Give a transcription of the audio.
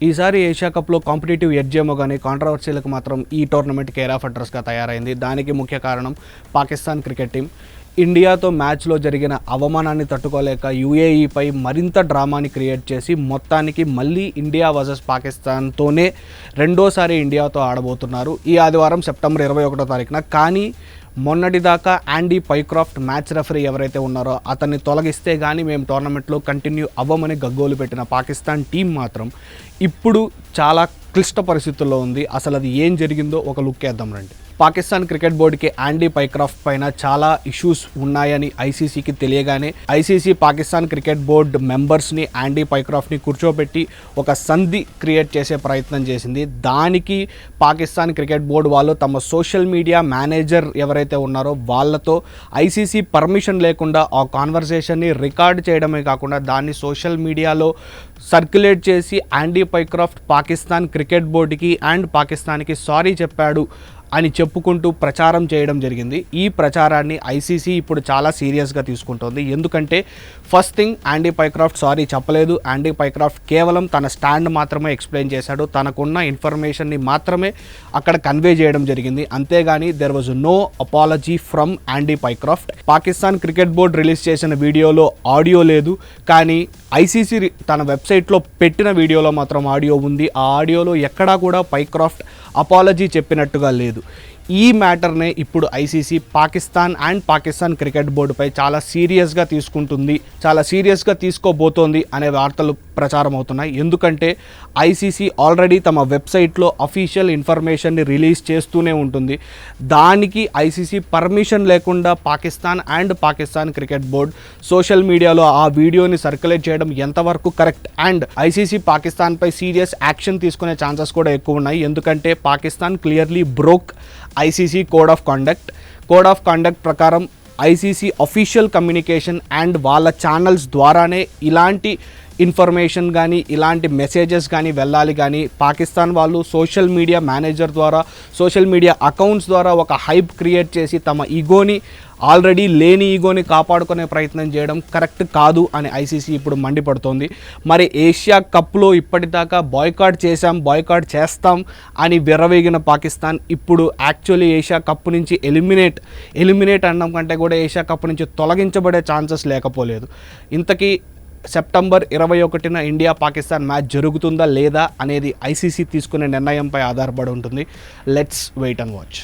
ఈసారి ఏషియా కప్లో competitive edge ఏమో కానీ కాంట్రవర్సీలకు మాత్రం ఈ టోర్నమెంట్ కేర్ ఆఫ్ అడ్రస్గా తయారైంది. దానికి ముఖ్య కారణం పాకిస్తాన్ క్రికెట్ టీం. ఇండియాతో మ్యాచ్లో జరిగిన అవమానాన్ని తట్టుకోలేక యూఏఈపై మరింత డ్రామాని క్రియేట్ చేసి మొత్తానికి మళ్ళీ ఇండియా వర్సెస్ పాకిస్తాన్తోనే రెండోసారి ఇండియాతో ఆడబోతున్నారు ఈ ఆదివారం సెప్టెంబర్ 21వ తారీఖున. కానీ మొన్నటిదాకా యాండీ పైక్రాఫ్ట్ మ్యాచ్ రెఫరీ ఎవరైతే ఉన్నారో అతన్ని తొలగిస్తే కానీ మేము టోర్నమెంట్లో కంటిన్యూ అవ్వమని గగ్గోలు పెట్టిన పాకిస్తాన్ టీం మాత్రం ఇప్పుడు చాలా క్లిష్ట పరిస్థితుల్లో ఉంది. అసలు అది ఏం జరిగిందో ఒక లుక్ వేద్దాం రండి. పాకిస్తాన్ క్రికెట్ బోర్డుకి యాండీ పైక్రాఫ్ట్ పైన చాలా ఇష్యూస్ ఉన్నాయని ఐసీసీకి తెలియగానే ఐసీసీ పాకిస్తాన్ క్రికెట్ బోర్డు మెంబర్స్ని యాండీ పైక్రాఫ్ట్ని కూర్చోబెట్టి ఒక సంధి క్రియేట్ చేసే ప్రయత్నం చేసింది. దానికి పాకిస్తాన్ క్రికెట్ బోర్డు వాళ్ళు తమ సోషల్ మీడియా మేనేజర్ ఎవరైతే ఉన్నారో వాళ్ళతో ఐసీసీ పర్మిషన్ లేకుండా ఆ కాన్వర్సేషన్ని రికార్డ్ చేయడమే కాకుండా దాన్ని సోషల్ మీడియాలో సర్క్యులేట్ చేసి యాండీ పైక్రాఫ్ట్ పాకిస్తాన్ క్రికెట్ బోర్డుకి అండ్ పాకిస్తాన్కి సారీ చెప్పాడు అని చెప్పుకుంటూ ప్రచారం చేయడం జరిగింది. ఈ ప్రచారాన్ని ఐసీసీ ఇప్పుడు చాలా సీరియస్గా తీసుకుంటోంది. ఎందుకంటే first thing, Andy Pycroft sorry చెప్పలేదు. యాండీ పైక్రాఫ్ట్ కేవలం తన స్టాండ్ మాత్రమే ఎక్స్ప్లెయిన్ చేశాడు. తనకున్న ఇన్ఫర్మేషన్ని మాత్రమే అక్కడ కన్వే చేయడం జరిగింది. అంతేగాని there was no apology from Andy Pycroft. Pakistan cricket board release చేసిన వీడియోలో ఆడియో లేదు, కానీ ఐసీసీ తన వెబ్సైట్లో పెట్టిన వీడియోలో మాత్రం ఆడియో ఉంది. ఆ ఆడియోలో ఎక్కడా కూడా పైక్రాఫ్ట్ అపాలజీ చెప్పినట్టుగా లేదు. ఈ మ్యాటర్నే ఇప్పుడు ICC Pakistan and Pakistan cricket బోర్డుపై చాలా సీరియస్గా తీసుకుంటుంది, చాలా సీరియస్గా తీసుకోబోతోంది అనే వార్తలు ప్రచారం అవుతున్నాయి. ఎందుకంటే ఐసీసీ ఆల్రెడీ తమ వెబ్సైట్లో అఫీషియల్ ఇన్ఫర్మేషన్ని రిలీజ్ చేస్తూనే ఉంటుంది. దానికి ఐసీసీ పర్మిషన్ లేకుండా Pakistan and Pakistan cricket board social మీడియాలో ఆ వీడియోని సర్క్యులేట్ చేయడం ఎంతవరకు కరెక్ట్, అండ్ ఐసీసీ పాకిస్తాన్పై సీరియస్ యాక్షన్ తీసుకునే ఛాన్సెస్ కూడా ఎక్కువ ఉన్నాయి. ఎందుకంటే Pakistan clearly broke ICC code of conduct ప్రకారం ఐసీసీ అఫీషియల్ కమ్యూనికేషన్ అండ్ వాళ్ళ ఛానల్స్ ద్వారానే ఇలాంటి ఇన్ఫర్మేషన్ కానీ ఇలాంటి మెసేజెస్ కానీ వెళ్ళాలి. కానీ పాకిస్తాన్ వాళ్ళు సోషల్ మీడియా మేనేజర్ ద్వారా, సోషల్ మీడియా అకౌంట్స్ ద్వారా ఒక హైప్ క్రియేట్ చేసి తమ ఈగోని, ఆల్రెడీ లేని ఈగోని కాపాడుకునే ప్రయత్నం చేయడం కరెక్ట్ కాదు అని ఐసీసీ ఇప్పుడు మండిపడుతోంది. మరి ఏషియా కప్లో ఇప్పటిదాకా బాయ్కాట్ చేస్తాం అని విర్రవీగిన పాకిస్తాన్ ఇప్పుడు యాక్చువల్లీ ఏషియా కప్ నుంచి ఎలిమినేట్ అనడం కంటే కూడా ఏషియా కప్ నుంచి తొలగించబడే ఛాన్సెస్ లేకపోలేదు. ఇంతకీ సెప్టెంబర్ 21న ఇండియా పాకిస్తాన్ మ్యాచ్ జరుగుతుందా లేదా అనేది ఐసీసీ తీసుకునే నిర్ణయంపై ఆధారపడి ఉంటుంది. Let's wait and watch.